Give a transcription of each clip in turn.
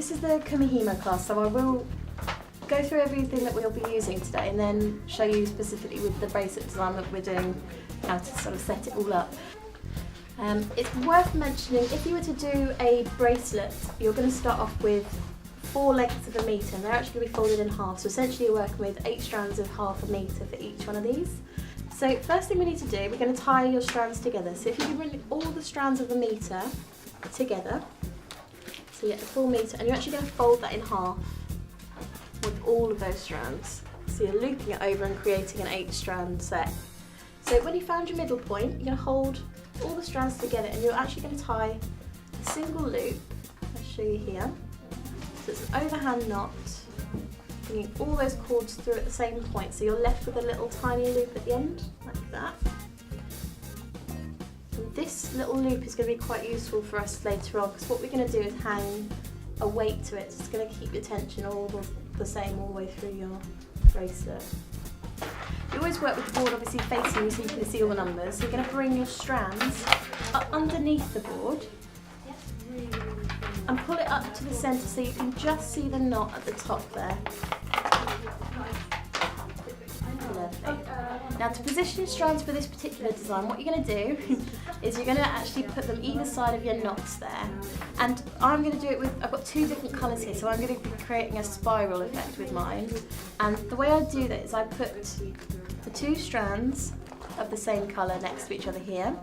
this is the Kumihimo class, so I will go through everything that we'll be using today and then show you specifically with the bracelet design that we're doing how to sort of set it all up. It's worth mentioning, if you were to do a bracelet, you're going to start off with 4 lengths of 1 metre, and they're actually going to be folded in half, so essentially you're working with 8 strands of ½ metre for each one of these. So first thing we need to do, we're going to tie your strands together. So if you can bring all the strands of 1 metre together, so you get the full metre, and you're actually going to fold that in half with all of those strands. So you're looping it over and creating an 8 strand set. So when you found your middle point, you're going to hold all the strands together and you're actually going to tie a single loop. I'll show you here. So it's an overhand knot, bringing all those cords through at the same point. So you're left with a little tiny loop at the end, like that. And this little loop is going to be quite useful for us later on, because what we're going to do is hang a weight to it. So it's going to keep your tension all the same all the way through your bracelet. You always work with the board obviously facing you so you can see all the numbers. So you're going to bring your strands up underneath the board and pull it up to the centre so you can just see the knot at the top there. Lovely. Now to position your strands for this particular design, what you're going to do is you're going to actually put them either side of your knots there. And I'm going to do it with, I've got 2 different colours here, so I'm going to be creating a spiral effect with mine. And the way I do that is I put the 2 strands of the same colour next to each other here.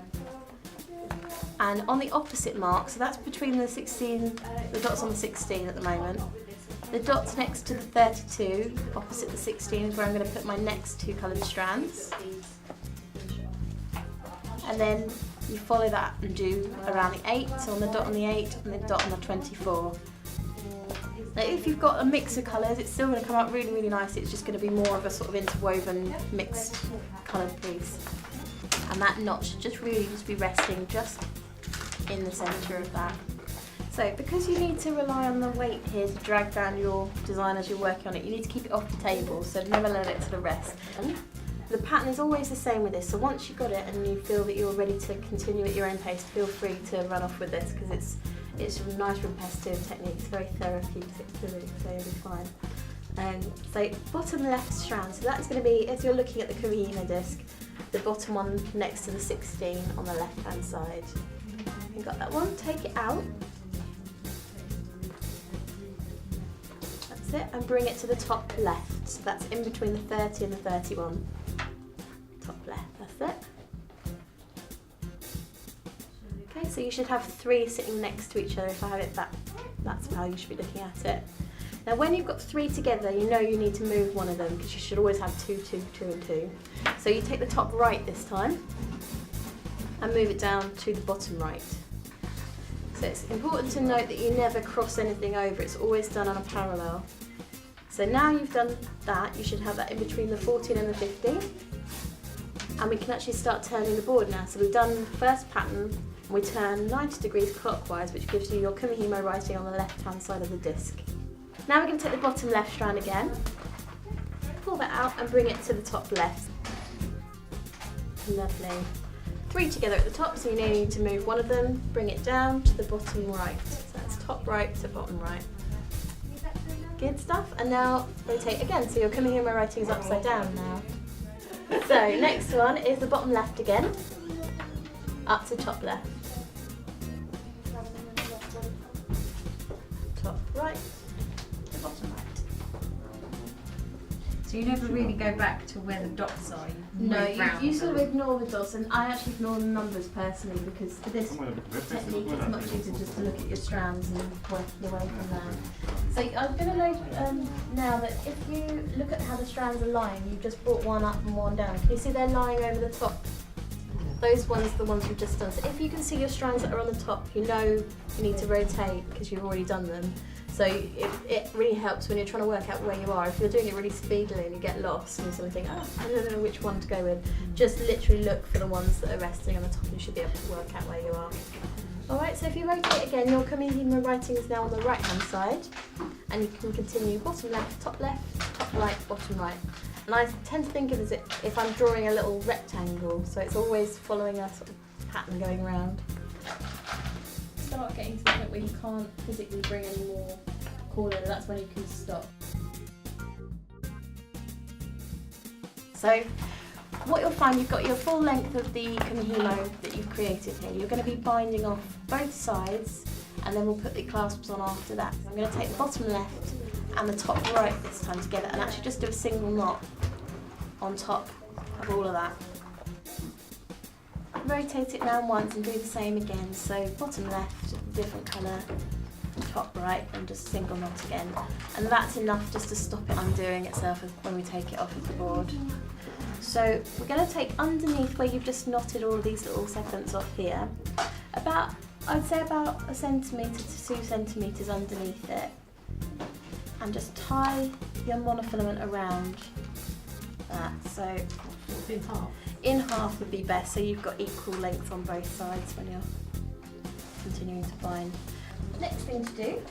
And on the opposite mark, so that's between the 16, the dots on the 16 at the moment. The dots next to the 32, opposite the 16, is where I'm going to put my next 2 coloured strands. And then you follow that and do around the 8, so on the dot on the 8 and the dot on the 24. Now if you've got a mix of colours, it's still going to come out really, really nice. It's just going to be more of a sort of interwoven mixed coloured piece. And that knot should just really just be resting just in the centre of that. So because you need to rely on the weight here to drag down your design as you're working on it, you need to keep it off the table, so never let it sort of rest. The pattern is always the same with this, so once you've got it and you feel that you're ready to continue at your own pace, feel free to run off with this, because it's a nice repetitive technique. It's very therapeutic to do, so you'll be fine. So bottom left strand, so that's going to be, as you're looking at the Kumihimo disc, the bottom one next to the 16 on the left hand side. You've got that one, take it out. That's it, and bring it to the top left. So that's in between the 30 and the 31. Top left, that's it. Okay, so you should have 3 sitting next to each other. If I have it that's how you should be looking at it. Now when you've got 3 together, you know you need to move one of them, because you should always have 2, 2, 2 and 2. So you take the top right this time and move it down to the bottom right. So it's important to note that you never cross anything over, it's always done on a parallel. So now you've done that, you should have that in between the 14 and the 15. And we can actually start turning the board now. So we've done the first pattern, and we turn 90 degrees clockwise, which gives you your Kumihimo writing on the left hand side of the disc. Now we're going to take the bottom left strand again, pull that out and bring it to the top left. Lovely. 3 together at the top, so you now need to move one of them, bring it down to the bottom right. So that's top right to bottom right. Good stuff. And now rotate again, so your Kumihimo writing is upside down now. So next one is the bottom left again, up to top left. Top right to bottom right. So you never really go back to where the dots are? No, you sort of ignore the dots, and I actually ignore the numbers personally, because for this technique it's much easier just to look at your strands and work your way from there. So I'm going to note now that if you look at how the strands are lying, you've just brought one up and one down. Can you see they're lying over the top? Those ones are the ones you've just done. So if you can see your strands that are on the top, you know you need to rotate because you've already done them. So it really helps when you're trying to work out where you are. If you're doing it really speedily and you get lost and you sort of think, oh, I don't know which one to go with, just literally look for the ones that are resting on the top and you should be able to work out where you are. Alright, so if you rotate again, your Kumihimo writing is now on the right hand side, and you can continue bottom left, top right, bottom right. And I tend to think of it as if I'm drawing a little rectangle, so it's always following a sort of pattern going around. Start getting to the point where you can't physically bring any more corner, and that's when you can stop. So what you'll find, you've got your full length of the Kumihimo that you've created here. You're going to be binding off both sides, and then we'll put the clasps on after that. So I'm going to take the bottom left and the top right this time together and actually just do a single knot on top of all of that. Rotate it round once and do the same again. So bottom left, different colour, top right, and just single knot again. And that's enough just to stop it undoing itself when we take it off of the board. So we're going to take underneath where you've just knotted all of these little segments off here, I'd say about 1 centimetre to 2 centimetres underneath it, and just tie your monofilament around that. So In half. in half would be best, so you've got equal length on both sides when you're continuing to bind. Next thing to do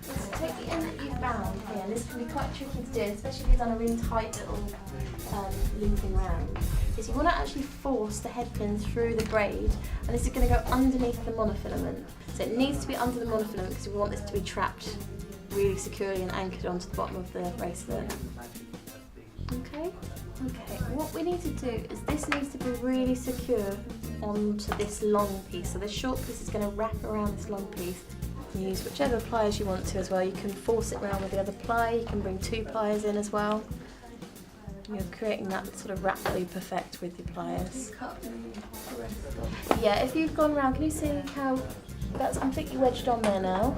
is to take the end that you've bound here, and this can be quite tricky to do, especially if you've done a really tight little looping round, is you want to actually force the head pin through the braid, and this is going to go underneath the monofilament. So it needs to be under the monofilament because we want this to be trapped really securely and anchored onto the bottom of the bracelet. Okay, what we need to do is this needs to be really secure onto this long piece. So this short piece is going to wrap around this long piece. You can use whichever pliers you want to as well. You can force it around with the other ply, you can bring 2 pliers in as well. You're creating that sort of wrap loop effect with your pliers. Yeah, if you've gone around, can you see how that's completely wedged on there now?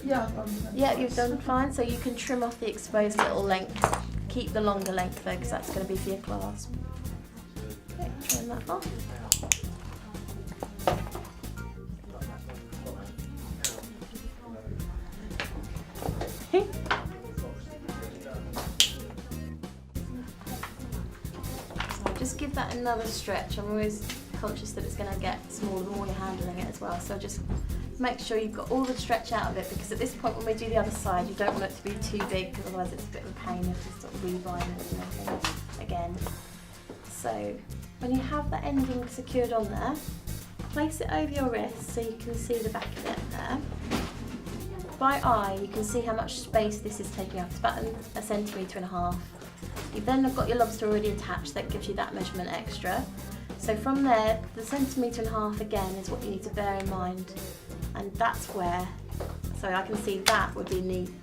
Yeah. Yeah, you've done fine. So you can trim off the exposed little length. Keep the longer length though, because that's going to be for your clasp. Okay, trim that off. Just give that another stretch. I'm always conscious that it's going to get smaller the more you're handling it as well, so just make sure you've got all the stretch out of it, because at this point when we do the other side you don't want it to be too big, because otherwise it's a bit of a pain if you sort of rebind it and everything again. So when you have that ending secured on there, place it over your wrist so you can see the back of it there. By eye you can see how much space this is taking up. It's about 1.5 centimetres. You've then got your lobster already attached, that gives you that measurement extra. So from there, the 1.5 centimetres again is what you need to bear in mind, and that's where, so I can see that would be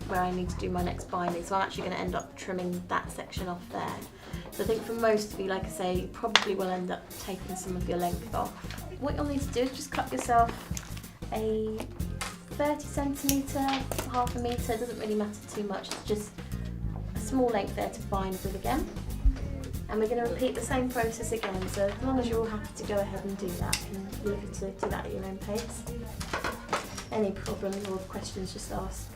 where I need to do my next binding, so I'm actually going to end up trimming that section off there. So I think for most of you, like I say, you probably will end up taking some of your length off. What you'll need to do is just cut yourself a 30 centimetre, half a metre, doesn't really matter too much, it's just a small length there to bind with again. And we're going to repeat the same process again, so as long as you're all happy to go ahead and do that, you can leave it to do that at your own pace. Any problems or questions, just ask.